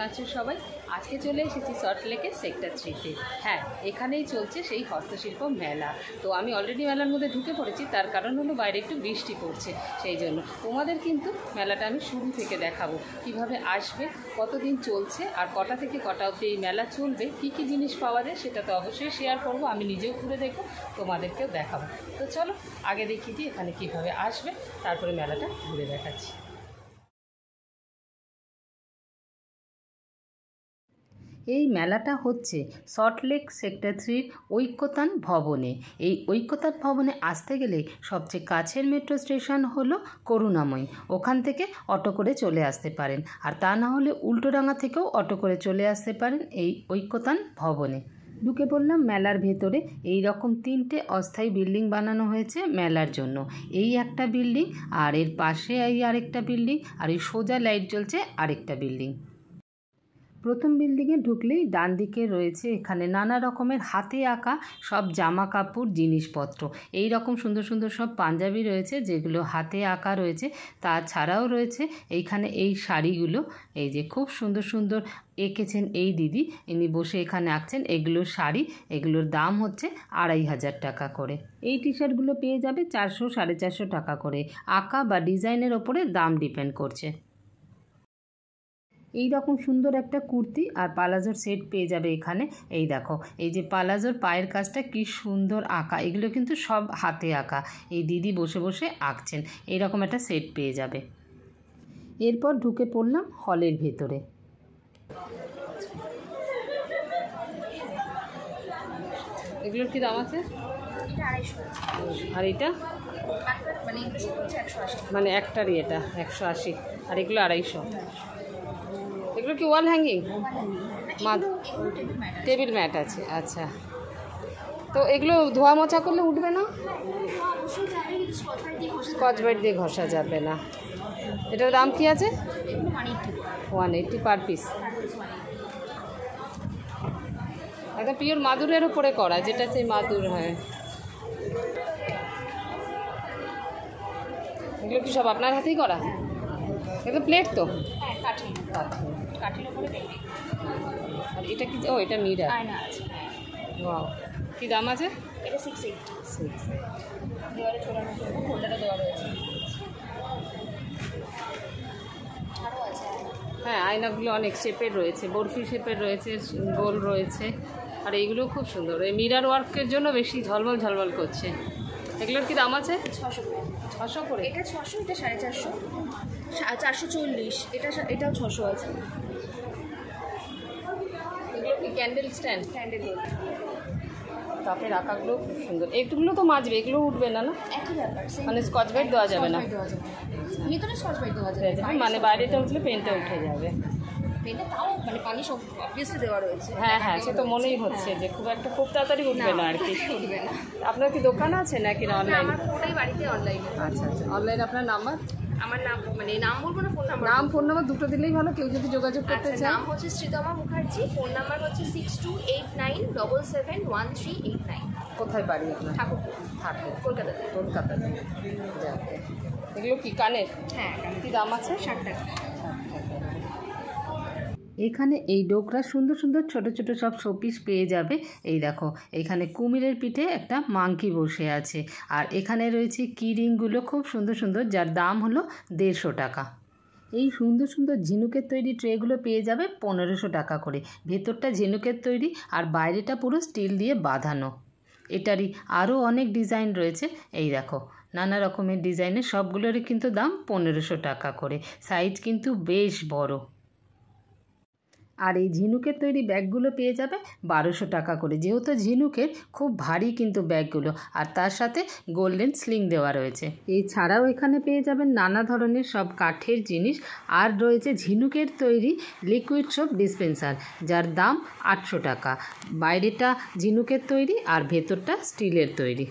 আছো সবাই? আজকে চলে এসেছি সল্টলেকের সেক্টর 3-তে। হ্যাঁ, এখানেই চলছে সেই হস্তশিল্প মেলা। তো আমি অলরেডি মেলার মধ্যে ঢুকে পড়েছি, তার কারণ হলো বাইরে একটু বৃষ্টি পড়ছে, সেই জন্য তোমাদের কিন্তু মেলাটা আমি শুরু থেকে দেখাবো, কিভাবে আসবে, কতদিন চলছে আর কটা থেকে কটা অবধি এই মেলা চলবে, কী কী জিনিস পাওয়া যায় সেটা তো অবশ্যই শেয়ার করব। আমি নিজেও ঘুরে দেখবো, তোমাদেরকেও দেখাবো। তো চলো আগে দেখিয়ে দিই এখানে কীভাবে আসবে, তারপরে মেলাটা ঘুরে দেখাচ্ছি। এই মেলাটা হচ্ছে সল্টলেক সেক্টর 3-র ঐক্যতান ভবনে। এই ঐক্যতান ভবনে আসতে গেলে সবচেয়ে কাছের মেট্রো স্টেশন হলো করুণাময়ী। ওখান থেকে অটো করে চলে আসতে পারেন, আর তা না হলে উল্টোডাঙা থেকেও অটো করে চলে আসতে পারেন এই ঐক্যতান ভবনে। ঢুকে পড়লাম মেলার ভেতরে। এই রকম 3টে অস্থায়ী বিল্ডিং বানানো হয়েছে মেলার জন্য। এই একটা বিল্ডিং, আর এর পাশে এই আরেকটা বিল্ডিং, আর এই সোজা লাইট জ্বলছে আরেকটা বিল্ডিং। প্রথম বিল্ডিংয়ে ঢুকলেই ডান দিকে রয়েছে এখানে নানা রকমের হাতে আঁকা সব জামা কাপড় জিনিসপত্র। এই রকম সুন্দর সুন্দর সব পাঞ্জাবি রয়েছে যেগুলো হাতে আঁকা রয়েছে। তাছাড়াও রয়েছে এইখানে এই শাড়িগুলো, এই যে খুব সুন্দর সুন্দর এঁকেছেন এই দিদি, ইনি বসে এখানে আঁকছেন। এগুলোর শাড়ি, এগুলোর দাম হচ্ছে 2500 টাকা করে। এই টি শার্টগুলো পেয়ে যাবে 400 450 টাকা করে। আঁকা বা ডিজাইনের ওপরে দাম ডিপেন্ড করছে। এই রকম সুন্দর একটা কুর্তি আর পালাজোর সেট পেয়ে যাবে এখানে। এই দেখো, এই যে পালাজোর পায়ের কাজটা কি সুন্দর আঁকা, এগুলো কিন্তু সব হাতে আঁকা। এই দিদি বসে বসে আঁকছেন। এইরকম একটা সেট পেয়ে যাবে। এরপর ঢুকে পড়লাম হলের ভেতরে। এগুলোর কি দাম আছে? আর এটা মানে একটারই এটা 180, আর এগুলো 250। এগুলো কি ওয়াল হ্যাঙ্গিং? টেবিল ম্যাট আছে, আচ্ছা। তো এগুলো ধোয়া মোছা করলে উঠবে না? স্কচ ব্রাইট দিয়ে ঘষা যাবে না। এটার দাম কি আছে? 180 পার পিস। একটা পিওর মাদুরের উপরে করা, যেটা সেই মাদুর হয়। এগুলো কি সব আপনার হাতেই করা? এটা প্লেট তো? আর এটা কি? ও, এটা মিরার। ওয়াও, কি দাম আছে? এটা 680। দেওয়ালে ঝোলানোর জন্য হোল্ডারটা দেওয়া রয়েছে। আরও আছে। হ্যাঁ, আয়নাগুলো অনেক শেপের রয়েছে, বরফি শেপের রয়েছে, গোল রয়েছে। আর এইগুলো খুব সুন্দর, এই মিরার ওয়ার্কের জন্য বেশি ঝলমল ঝলমল করছে। এগুলোর কি দাম আছে? 600 করে। 600 করে? এটা 600, এটা 450, 440। এটাও 600 আছে। এগুলো কি ক্যান্ডেল স্ট্যান্ড? Candle hold. কাপের আঁকাগুলো খুব সুন্দর। এগুলো তো মাজবে, এগুলো উঠবে না? না, একই ব্যাপার। মানে স্কচ ব্রাইট দেওয়া যাবে না? ভিতরে স্কচ ব্রাইট দেওয়া যাবে, মানে বাইরেটা উঠলে পেনটা উঠে যাবে। পেনটা তাও মানে পানি সব অবভিয়াসলি দেওয়া রয়েছে। হ্যাঁ হ্যাঁ, সে তো মনেই হচ্ছে যে খুব একটা খুব তাড়াতাড়ি উঠবে না আর কি। উঠবে না। আপনার কি দোকান আছে নাকি অনলাইন? আমার পুরোটাই বাড়িতে অনলাইনে। আচ্ছা আচ্ছা, অনলাইন। আপনার নাম্বার? আমার নাম মানে নাম বলবো না, ফোন নাম্বার? নাম ফোন নাম্বার দুটো দিলেই ভালো, কেউ যদি যোগাযোগ করতে চায়। নাম হচ্ছে শ্রীতমা মুখার্জি, ফোন নাম্বার হচ্ছে 6289771389। কোথায় বাড়ি আপনার? ঠাকুরপুর, কলকাতাতে। কলকাতাতে। এগুলো কি কানের? হ্যাঁ। কি দাম আছে? 60 টাকা। এখানে এই ডোকরা সুন্দর সুন্দর ছোট ছোট সব শোপিস পেয়ে যাবে। এই দেখো, এখানে কুমিরের পিঠে একটা মাংকি বসে আছে। আর এখানে রয়েছে কিরিংগুলো খুব সুন্দর সুন্দর, যার দাম হলো 150 টাকা। এই সুন্দর সুন্দর ঝিনুকের তৈরি ট্রেগুলো পেয়ে যাবে 1500 টাকা করে। ভেতরটা ঝিনুকের তৈরি আর বাইরেটা পুরো স্টিল দিয়ে বাঁধানো। এটারই আরও অনেক ডিজাইন রয়েছে। এই দেখো, নানা রকমের ডিজাইনের সবগুলোরই কিন্তু দাম 1500 টাকা করে। সাইজ কিন্তু বেশ বড়। আর এই ঝিনুকের তৈরি ব্যাগগুলো পেয়ে যাবে 1200 টাকা করে। যেহেতু ঝিনুকের, খুব ভারী কিন্তু ব্যাগগুলো, আর তার সাথে গোল্ডেন স্লিং দেওয়া রয়েছে। এই ছাড়াও এখানে পেয়ে যাবেন নানা ধরনের সব কাঠের জিনিস, আর রয়েছে ঝিনুকের তৈরি লিকুইড সোপ ডিসপেন্সার, যার দাম 800 টাকা। বাইরেটা ঝিনুকের তৈরি আর ভেতরটা স্টিলের তৈরি।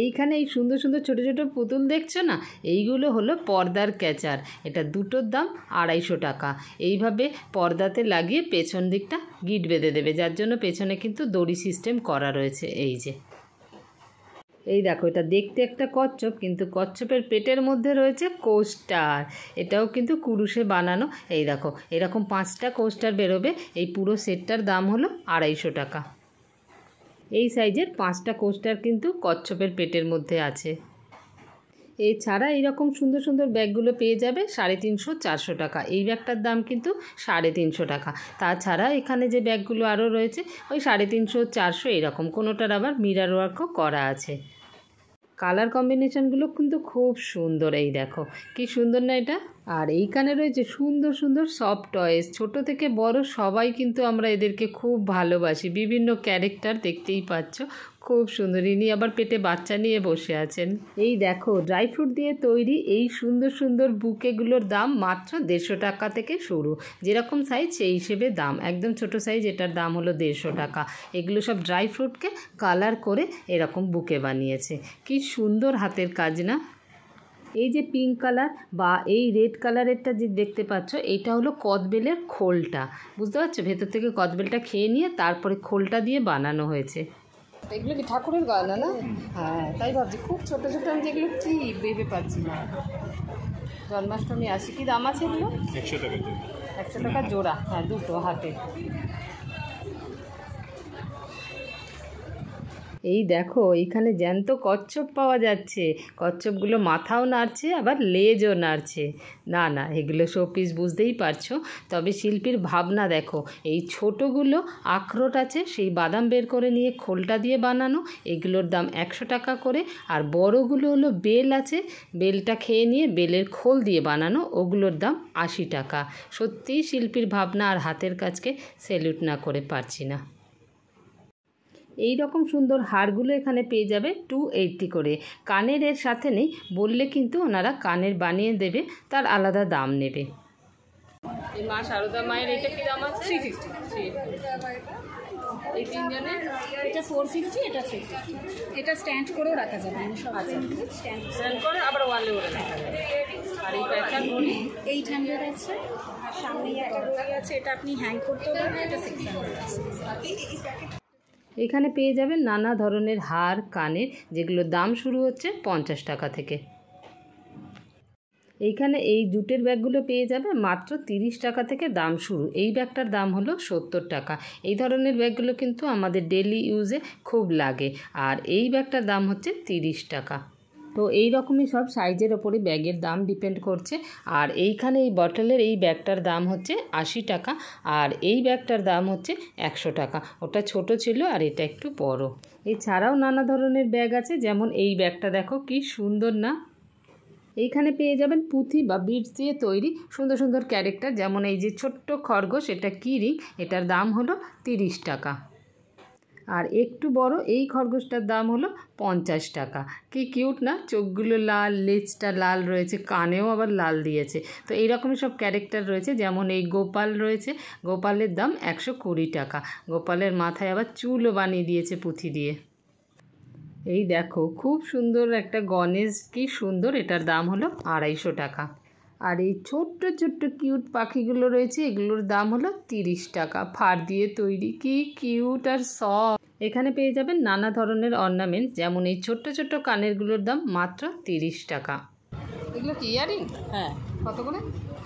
এইখানে এই সুন্দর সুন্দর ছোটো ছোটো পুতুল দেখছো না, এইগুলো হলো পর্দার ক্যাচার। এটা দুটোর দাম 250 টাকা। এইভাবে পর্দাতে লাগিয়ে পেছন দিকটা গিট বেঁধে দেবে, যার জন্য পেছনে কিন্তু দড়ি সিস্টেম করা রয়েছে। এই যে এই দেখো, এটা দেখতে একটা কচ্ছপ, কিন্তু কচ্ছপের পেটের মধ্যে রয়েছে কোস্টার। এটাও কিন্তু কুরুশে বানানো। এই দেখো, এরকম 5টা কোস্টার বেরোবে। এই পুরো সেটটার দাম হলো 250 টাকা। এই সাইজের 5টা কোস্টার কিন্তু কচ্ছপের পেটের মধ্যে আছে। এছাড়া এইরকম সুন্দর সুন্দর ব্যাগগুলো পেয়ে যাবে 350-400 টাকা। এই ব্যাগটার দাম কিন্তু 350 টাকা। তাছাড়া এখানে যে ব্যাগগুলো আরও রয়েছে ওই 350-400 এরকম, কোনোটার আবার মিরার ওয়ার্কও করা আছে। কালার কম্বিনেশনগুলো কিন্তু খুব সুন্দর। এই দেখো কি সুন্দর না এটা। আর এইখানে রয়েছে সুন্দর সুন্দর সফট টয়েস। ছোট থেকে বড় সবাই কিন্তু আমরা এদেরকে খুব ভালোবাসি। বিভিন্ন ক্যারেক্টার দেখতেই পাচ্ছ, খুব সুন্দর। ইনি আবার পেটে বাচ্চা নিয়ে বসে আছেন। এই দেখো, ড্রাই ফ্রুট দিয়ে তৈরি এই সুন্দর সুন্দর বুকেগুলোর দাম মাত্র 150 টাকা থেকে শুরু। যেরকম সাইজ সেই হিসেবে দাম। একদম ছোট সাইজ, এটার দাম হলো 150 টাকা। এগুলো সব ড্রাই ফ্রুটকে কালার করে এরকম বুকে বানিয়েছে। কি সুন্দর হাতের কাজ না। এই যে পিঙ্ক কালার বা এই রেড কালারেরটা যে দেখতে পাচ্ছ, এটা হলো কদবেলের খোলটা। বুঝতে পারছো, ভেতর থেকে কদবেলটা খেয়ে নিয়ে তারপরে খোলটা দিয়ে বানানো হয়েছে। এগুলো কি ঠাকুরের গয়না না? হ্যাঁ, তাই ভাবছি। খুব ছোটো ছোটো, আমি যেগুলো কি ভেবে পাচ্ছি না। জন্মাষ্টমী আসি, কি দাম আছে এগুলো? 100 টাকা। 100 টাকা জোড়া। হ্যাঁ, দুটো হাতে। এই দেখো, এইখানে জ্যান্ত কচ্ছপ পাওয়া যাচ্ছে। কচ্ছপগুলো মাথাও নাড়ছে, আবার লেজও নাড়ছে। না না, এগুলো শোপিস বুঝতেই পারছো। তবে শিল্পীর ভাবনা দেখো। এই ছোটোগুলো আখরোট আছে, সেই বাদাম বের করে নিয়ে খোলটা দিয়ে বানানো। এগুলোর দাম 100 টাকা করে। আর বড়গুলো হলো বেল আছে, বেলটা খেয়ে নিয়ে বেলের খোল দিয়ে বানানো, ওগুলোর দাম 80 টাকা। সত্যিই শিল্পীর ভাবনা আর হাতের কাজকে স্যালুট না করে পারছি না। এই রকম সুন্দর হারগুলো এখানে পেয়ে যাবে 280 করে। কানের এর সাথে নেই, বললে কিন্তু ওনারা কানের বানিয়ে দেবে, তার আলাদা দাম নেবে। এই মা শারদা মায়ের এটা কি দাম আছে? 350। এই তিনজনের এটা 450, এটা 350। এটা স্ট্যান্ড করেও রাখা যাবে। সব স্ট্যান্ড করে আবার ওয়ালে ওরে রাখা যাবে। আর এই প্যাচার ঘড়ি 800 আছে। আর সামনে একটা ঘড়ি আছে, এটা আপনি হ্যাং করতেও পারবেন। এটা 600 আছে। এখানে পেয়ে যাবেন নানা ধরনের হার কানের, যেগুলোর দাম শুরু হচ্ছে 50 টাকা থেকে। এইখানে এই জুটের ব্যাগগুলো পেয়ে যাবে মাত্র 30 টাকা থেকে দাম শুরু। এই ব্যাগটার দাম হলো 70 টাকা। এই ধরনের ব্যাগগুলো কিন্তু আমাদের ডেলি ইউজে খুব লাগে। আর এই ব্যাগটার দাম হচ্ছে 30 টাকা। তো এই রকমই সব সাইজের ওপরে ব্যাগের দাম ডিপেন্ড করছে। আর এইখানে এই বটলের এই ব্যাগটার দাম হচ্ছে 80 টাকা। আর এই ব্যাগটার দাম হচ্ছে 100 টাকা। ওটা ছোট ছিল আর এটা একটু বড়। এছাড়াও নানা ধরনের ব্যাগ আছে, যেমন এই ব্যাগটা দেখো কি সুন্দর না। এইখানে পেয়ে যাবেন পুঁথি বা বিডস দিয়ে তৈরি সুন্দর সুন্দর ক্যারেক্টার, যেমন এই যে ছোট্ট খরগোশ, এটা কিরিং, এটার দাম হলো 30 টাকা। আর একটু বড় এই খরগোশটার দাম হলো 50 টাকা। কি কিউট না, চোখগুলো লাল, লেজটা লাল রয়েছে, কানেও আবার লাল দিয়েছে। তো এইরকমই সব ক্যারেক্টার রয়েছে। যেমন এই গোপাল রয়েছে, গোপালের দাম 120 টাকা। গোপালের মাথায় আবার চুলও বানিয়ে দিয়েছে পুঁথি দিয়ে। এই দেখো, খুব সুন্দর একটা গণেশ, কি সুন্দর, এটার দাম হলো 250 টাকা। আর এই ছোট্ট ছোট্ট কিউট পাখিগুলো রয়েছে, এগুলোর দাম হলো 30 টাকা। ফার দিয়ে তৈরি, কি কিউট আর সফট। এখানে পেয়ে যাবেন নানা ধরনের অর্নামেন্টস, যেমন এই ছোট্ট ছোট্ট কানেরগুলোর দাম মাত্র 30 টাকা। এগুলো কি ইয়ারিং? হ্যাঁ। কত করে?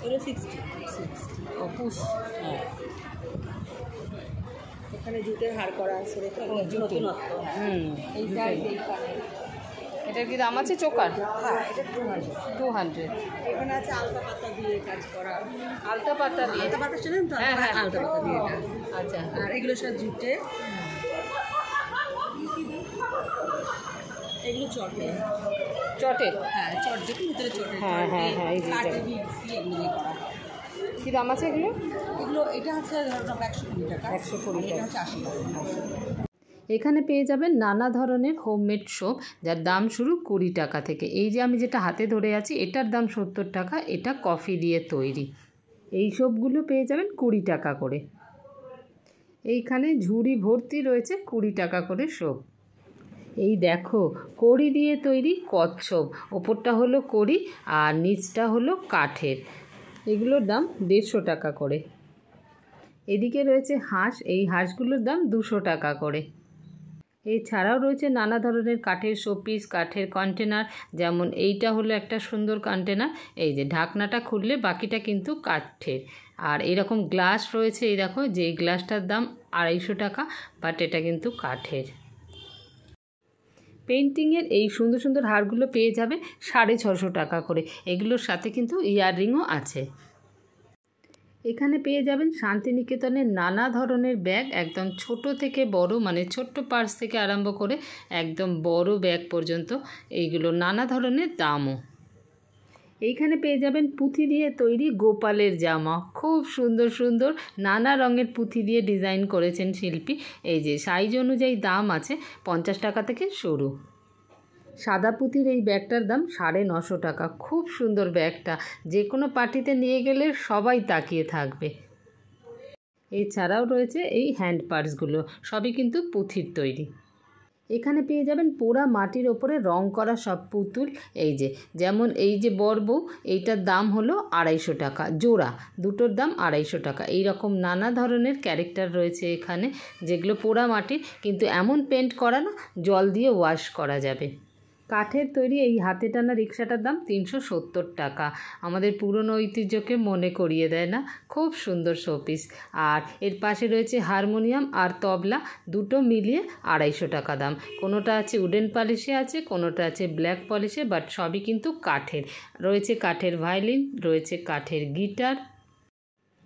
এটা 60। ও পুষ। হ্যাঁ, এখানে জুটের হার করা আছে, দেখুন নতুনত্ব। এইটা এটার কি দাম আছে চোকার? হ্যাঁ, এটা 200। এখানে আছে আলতা পাতা দিয়ে কাজ করা। আলতা পাতা দিয়ে? আলতা পাতা ছিলেন তো? হ্যাঁ হ্যাঁ, আলতা পাতা দিয়ে এটা। আচ্ছা। আর এগুলো সব জুটে, এগুলো চটে। চটে? হ্যাঁ, চট যেটা ভিতরে চটে। হ্যাঁ হ্যাঁ হ্যাঁ, এই যে এগুলো দিয়ে করা। কী দাম আছে এগুলো? এগুলো এটা হচ্ছে ধরুন 120 টাকা। 120 টাকা। এটা হচ্ছে 80 টাকা। এখানে পেয়ে যাবেন নানা ধরনের হোমমেড সোপ, যার দাম শুরু 20 টাকা থেকে। এই যে আমি যেটা হাতে ধরে আছি, এটার দাম 70 টাকা। এটা কফি দিয়ে তৈরি। এই সোপগুলো পেয়ে যাবেন 20 টাকা করে। এইখানে ঝুড়ি ভর্তি রয়েছে 20 টাকা করে সোপ। এই দেখো, কড়ি দিয়ে তৈরি কচ্ছপ। ওপরটা হলো কড়ি আর নিচটা হলো কাঠের। এগুলোর দাম 150 টাকা করে। এদিকে রয়েছে হাঁস, এই হাঁসগুলোর দাম 200 টাকা করে। এছাড়াও রয়েছে নানা ধরনের কাঠের শোপিস, কাঠের কন্টেনার, যেমন এইটা হলো একটা সুন্দর কন্টেনার, এই যে ঢাকনাটা খুললে বাকিটা কিন্তু কাঠের। আর এরকম গ্লাস রয়েছে, এই দেখো, যে গ্লাসটার দাম 250 টাকা, বাট এটা কিন্তু কাঠের। পেন্টিংয়ের এই সুন্দর সুন্দর হারগুলো পেয়ে যাবে 650 টাকা করে। এগুলোর সাথে কিন্তু ইয়াররিংও আছে। এখানে পেয়ে যাবেন শান্তিনিকেতনের নানা ধরনের ব্যাগ, একদম ছোট থেকে বড়, মানে ছোট্ট পার্স থেকে আরম্ভ করে একদম বড় ব্যাগ পর্যন্ত, এইগুলো নানা ধরনের দামও। এইখানে পেয়ে যাবেন পুঁথি দিয়ে তৈরি গোপালের জামা, খুব সুন্দর সুন্দর নানা রঙের পুঁথি দিয়ে ডিজাইন করেছেন শিল্পী। এই যে সাইজ অনুযায়ী দাম আছে 50 টাকা থেকে শুরু। সাদা পুঁথির এই ব্যাগটার দাম 950 টাকা। খুব সুন্দর ব্যাগটা, যে কোনো পার্টিতে নিয়ে গেলে সবাই তাকিয়ে থাকবে। এছাড়াও রয়েছে এই হ্যান্ড পার্সগুলো, সবই কিন্তু পুঁথির তৈরি। এখানে পেয়ে যাবেন পোড়া মাটির ওপরে রং করা সব পুতুল। এই যে যেমন এই যে বরবউ, এইটার দাম হলো 250 টাকা জোড়া, দুটোর দাম 250 টাকা। এই রকম নানা ধরনের ক্যারেক্টার রয়েছে এখানে, যেগুলো পোড়া মাটির, কিন্তু এমন পেন্ট করা না, জল দিয়ে ওয়াশ করা যাবে। কাঠের তৈরি এই হাতে টানা রিক্সাটার দাম 370 টাকা। আমাদের পুরনো ঐতিহ্যকে মনে করিয়ে দেয় না? খুব সুন্দর শোপিস। আর এর পাশে রয়েছে হারমোনিয়াম আর তবলা, দুটো মিলিয়ে 250 টাকা দাম। কোনোটা আছে উডেন পলিশে আছে, কোনোটা আছে ব্ল্যাক পলিশে, বাট সবই কিন্তু কাঠের। রয়েছে কাঠের ভায়োলিন, রয়েছে কাঠের গিটার।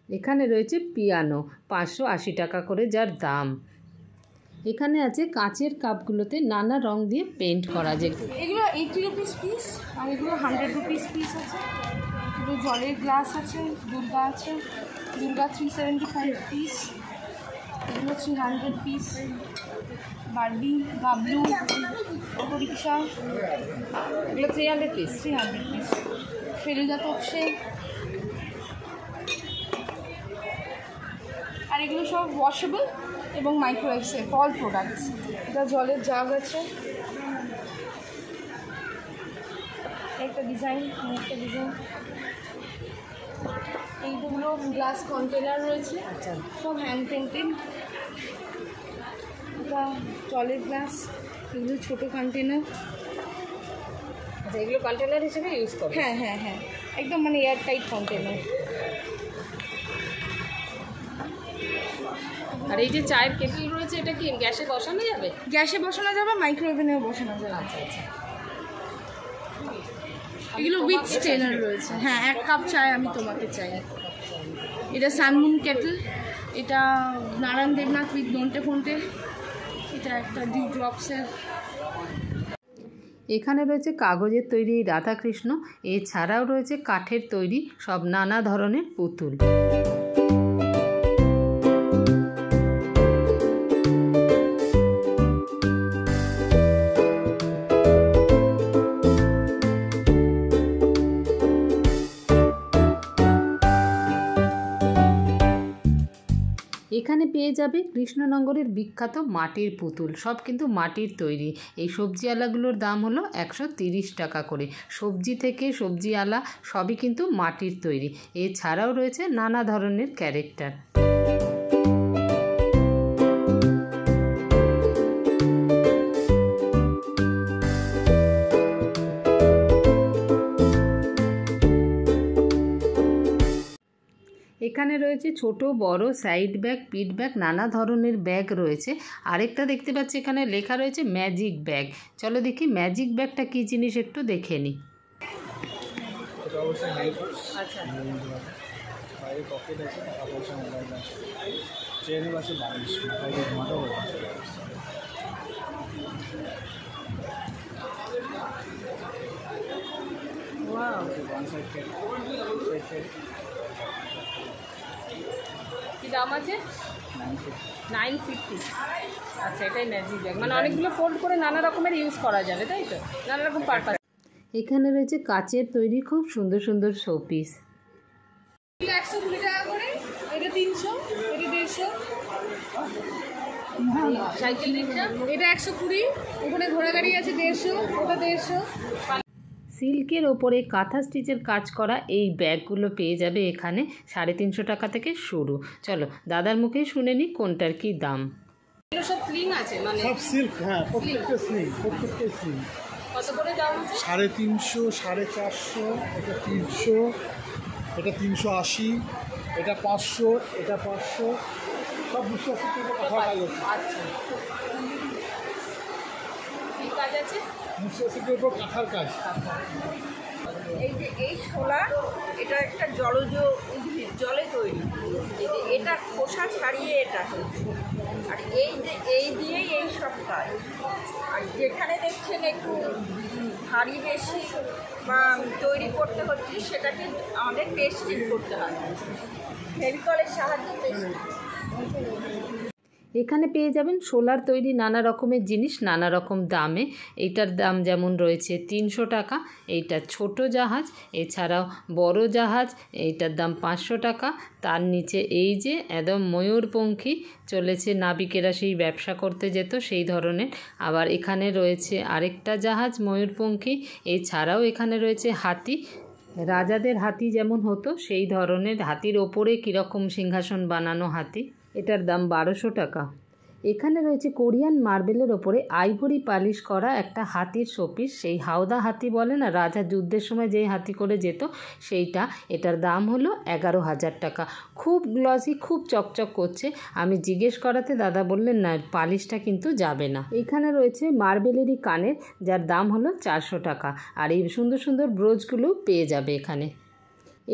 এখানে রয়েছে পিয়ানো, 580 টাকা করে যার দাম। এখানে আছে কাচের কাপগুলোতে নানা রং দিয়ে পেন্ট করা, যে এগুলো 80 রুপিস পিস, আর এগুলো 100 রুপিস পিস আছে। এগুলো জলের গ্লাস আছে, দুর্গা আছে, দুর্গা 375 পিস, এগুলো 300 piece. Barbie, Gablu, auto rickshaw, এগুলো 300 পিস। 300 পিস। ফেলুদা তপসে, আর এগুলো সব ওয়াশেবল এবং মাইক্রোওয়েভ সেফ, অল প্রোডাক্টস। এটা জলের জাগ আছে, একটা ডিজাইন, একটা ডিজাইন। এইগুলো গ্লাস কন্টেনার রয়েছে, আচ্ছা, সব হ্যান্ড পেন্টেড। এটা জলের গ্লাস, এগুলো ছোটো কন্টেনার। আচ্ছা, এগুলো কন্টেনার হিসেবে ইউজ করো? হ্যাঁ হ্যাঁ হ্যাঁ, একদম মানে এয়ার টাইট কন্টেনার। আর এই যে চায়ের কেটল রয়েছে, এটা কি গ্যাসে বসানো যাবে? গ্যাসে বসানো যাবে, মাইক্রোওভেনেও বসানো যাবে। আচ্ছা আচ্ছা। এগুলো উইথ স্টেনার রয়েছে। হ্যাঁ, 1 কাপ চায় আমি তোমাকে চাই। এটা সানমুন কেটল, এটা নারায়ণ দেবনাথ উইথ নন্টে ফন্টে, এটা একটা ডি ড্রপসের। এখানে রয়েছে কাগজের তৈরি রাধাকৃষ্ণ, এছাড়াও রয়েছে কাঠের তৈরি সব নানা ধরনের পুতুল। এখানে পেয়ে যাবে কৃষ্ণনগরের বিখ্যাত মাটির পুতুল, সব কিন্তু মাটির তৈরি। এই সবজি আলাগুলোর দাম হলো 130 টাকা করে। সবজি থেকে সবজি আলা সবই কিন্তু মাটির তৈরি। এছাড়াও রয়েছে নানা ধরনের ক্যারেক্টার। এখানে রয়েছে ছোট বড় সাইড ব্যাগ, পিট ব্যাগ, নানা ধরনের ব্যাগ রয়েছে। আরেকটা দেখতে পাচ্ছি এখানে লেখা রয়েছে ম্যাজিক ব্যাগ। চলো দেখি ম্যাজিক ব্যাগটা কী জিনিস একটু দেখে নিই। আচ্ছা, কি দাম আছে? 950। আচ্ছা, এটাই ম্যাজিক ব্যাগ, মানে অনেকগুলো ফোল্ড করে নানা রকমের ইউজ করা যাবে, তাই তো? নানা রকম পারপাস। এখানে রয়েছে কাচের তৈরি খুব সুন্দর সুন্দর শোপিস। 120 টাকা করে, এটা 300, এটা 150। সাইকেল রিক্সা এটা 120, ওখানে ঘোড়া গাড়ি আছে 150, ওটা 150। সিল্কের ওপরে কাঁথা স্টিচের কাজ করা এই ব্যাগগুলো পেয়ে যাবে এখানে 350 টাকা থেকে শুরু। চলো দাদার মুখেই শুনে নিই কোনটার কি দাম। এগুলো সব স্লিং আছে মানে সব সিল্ক, হ্যাঁ প্রত্যেকটা সিল্ক, কত করে দাম আছে? 350, 450, এটা 300, এটা 380, এটা 500, এটা 500, সব 280 টাকা কাঁথা কাজ আছে। আচ্ছা, কি কাজ আছে? 280 টাকার উপর কাঁথার কাজ। এই যে এই শোলা, এটা একটা জলজ উদ্ভিদ, জলে তৈরি। এই যে এটা খোসা ছাড়িয়ে এটা হচ্ছে, আর এই যে এই দিয়েই এই সব কাজ। আর যেখানে দেখছেন একটু ভারী বেশি বা তৈরি করতে হচ্ছে, সেটাকে আমাদের পেস্টিং করতে হয়, ফেভিকলের সাহায্যে পেস্টিং। এখানে পেয়ে যাবেন শোলার তৈরি নানা রকমের জিনিস নানা রকম দামে। এইটার দাম যেমন রয়েছে 300 টাকা, এইটা ছোট জাহাজ, এছাড়াও বড় জাহাজ, এইটার দাম 500 টাকা। তার নিচে এই যে একদম ময়ূরপঙ্খী চলেছে, নাবিকেরা সেই ব্যবসা করতে যেত সেই ধরনের। আবার এখানে রয়েছে আরেকটা জাহাজ ময়ূরপঙ্খী, এছাড়াও এখানে রয়েছে হাতি, রাজাদের হাতি যেমন হতো সেই ধরনের হাতির ওপরে কীরকম সিংহাসন বানানো হাতি, এটার দাম 1200 টাকা। এখানে রয়েছে কোরিয়ান মার্বেলের ওপরে আইভরি পালিশ করা একটা হাতির শোপিস, সেই হাওদা হাতি বলে না, রাজা যুদ্ধের সময় যেই হাতি করে যেত সেইটা। এটার দাম হলো 11,000 টাকা। খুব গ্লসি, খুব চকচক করছে। আমি জিজ্ঞেস করাতে দাদা বললেন না, পালিশটা কিন্তু যাবে না। এইখানে রয়েছে মার্বেলেরই কানের, যার দাম হলো 400 টাকা। আর এই সুন্দর সুন্দর ব্রোচগুলো পেয়ে যাবে এখানে।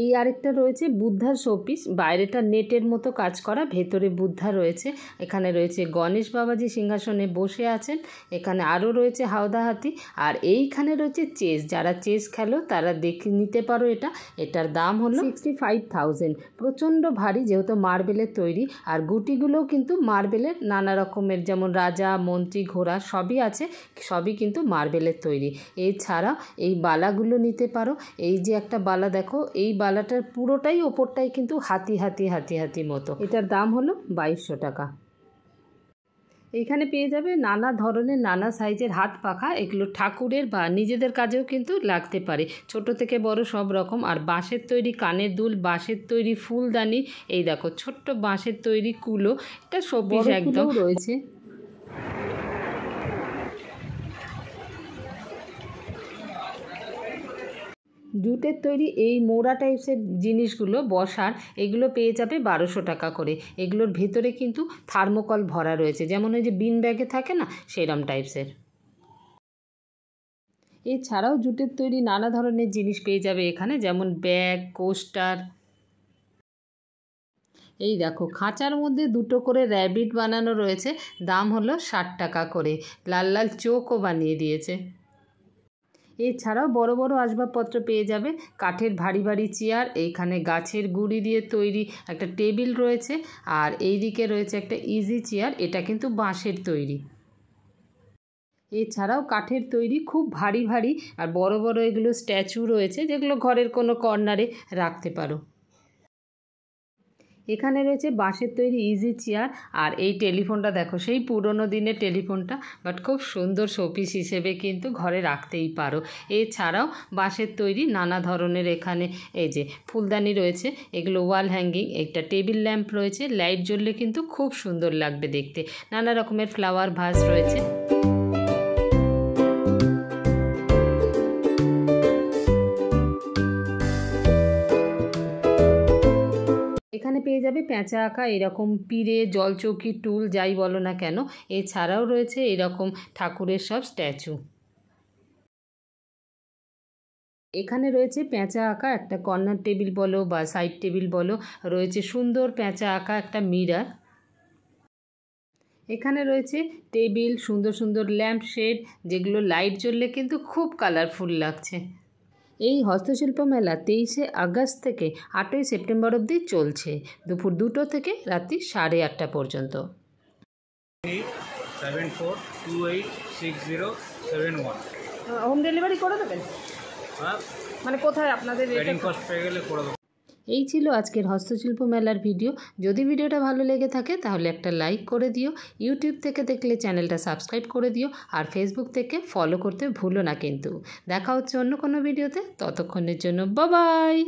এই আরেকটা রয়েছে বুদ্ধার শোপিস, বাইরেটা নেটের মতো কাজ করা, ভেতরে বুদ্ধা রয়েছে। এখানে রয়েছে গণেশ বাবাজি সিংহাসনে বসে আছেন। এখানে আরও রয়েছে হাওদা হাতি। আর এইখানে রয়েছে চেস, যারা চেস খেলো তারা দেখে নিতে পারো এটা। এটার দাম হলো 65,000। প্রচণ্ড ভারী, যেহেতু মার্বেলের তৈরি। আর গুটিগুলোও কিন্তু মার্বেলের নানা রকমের, যেমন রাজা, মন্ত্রী, ঘোড়া সবই আছে, সবই কিন্তু মার্বেলের তৈরি। এছাড়া এই বালাগুলো নিতে পারো। এই যে একটা বালা দেখো, এই বালাটার পুরোটাই ওপরটাই কিন্তু হাতি হাতি হাতি হাতি মতো। এটার দাম হলো 2200 টাকা। এইখানে পেয়ে যাবে নানা ধরনের নানা সাইজের হাত পাখা, এগুলো ঠাকুরের বা নিজেদের কাজেও কিন্তু লাগতে পারে, ছোট থেকে বড় সব রকম। আর বাঁশের তৈরি কানের দুল, বাঁশের তৈরি ফুলদানি, এই দেখো ছোট্ট বাঁশের তৈরি কুলো, এটা শোপিস একদম রয়েছে। জুটের তৈরি এই মোড়া টাইপসের জিনিসগুলো বসার, এগুলো পেয়ে যাবে 1200 টাকা করে। এগুলোর ভেতরে কিন্তু থার্মোকল ভরা রয়েছে, যেমন ওই যে বিন ব্যাগে থাকে না, সেরম টাইপসের। এছাড়াও জুটের তৈরি নানা ধরনের জিনিস পেয়ে যাবে এখানে, যেমন ব্যাগ, কোস্টার। এই দেখো খাঁচার মধ্যে দুটো করে র্যাবিট বানানো রয়েছে, দাম হলো 60 টাকা করে। লাল লাল চোখও বানিয়ে দিয়েছে। এছাড়াও বড় বড় আসবাবপত্র পেয়ে যাবে, কাঠের ভারী ভারী চেয়ার, এইখানে গাছের গুঁড়ি দিয়ে তৈরি একটা টেবিল রয়েছে। আর এই দিকে রয়েছে একটা ইজি চেয়ার, এটা কিন্তু বাঁশের তৈরি। এছাড়াও কাঠের তৈরি খুব ভারী ভারী আর বড় বড় এগুলো স্ট্যাচু রয়েছে, যেগুলো ঘরের কোনো কর্নারে রাখতে পারো। এখানে রয়েছে বাঁশের তৈরি ইজি চেয়ার। আর এই টেলিফোনটা দেখো, সেই পুরনো দিনের টেলিফোনটা, বাট খুব সুন্দর শোপিস হিসেবে কিন্তু ঘরে রাখতেই পারো। এছাড়াও বাঁশের তৈরি নানা ধরনের এখানে এই যে ফুলদানি রয়েছে, এগুলো ওয়াল হ্যাঙ্গিং। একটা টেবিল ল্যাম্প রয়েছে, লাইট জ্বললে কিন্তু খুব সুন্দর লাগবে দেখতে। নানা রকমের ফ্লাওয়ার ভাস রয়েছে। এখানে পেয়ে যাবে পেঁচা আঁকা এরকম পিড়ে, জলচৌকি, টুল যাই বলো না কেন। এছাড়াও রয়েছে এরকম ঠাকুরের সব স্ট্যাচু। এখানে রয়েছে পেঁচা আঁকা একটা কর্নার টেবিল বলো বা সাইড টেবিল বলো, রয়েছে সুন্দর পেঁচা আঁকা একটা মিরর। এখানে রয়েছে টেবিল, সুন্দর সুন্দর ল্যাম্প শেড, যেগুলো লাইট জ্বললে কিন্তু খুব কালারফুল লাগছে। এই হস্তশিল্প মেলা 23শে আগস্ট থেকে 8ই সেপ্টেম্বর অবধি চলছে, দুপুর 2টো থেকে রাত্রি 8:30 পর্যন্ত। 74286071 হোম ডেলিভারি করে দেবেন? হ্যাঁ, মানে কোথায় আপনাদের? ওয়েডিং কস্ট পেয়ে গেলে করে দেবো। এই ছিল আজকের হস্তশিল্প মেলার ভিডিও। যদি ভিডিওটা ভালো লেগে থাকে তাহলে একটা লাইক করে দিও। ইউটিউব থেকে দেখলে চ্যানেলটা সাবস্ক্রাইব করে দিও। আর ফেসবুক থেকে ফলো করতে ভুলো না কিন্তু। দেখা হচ্ছে অন্য কোনো ভিডিওতে, ততক্ষণের জন্য বাই বাই।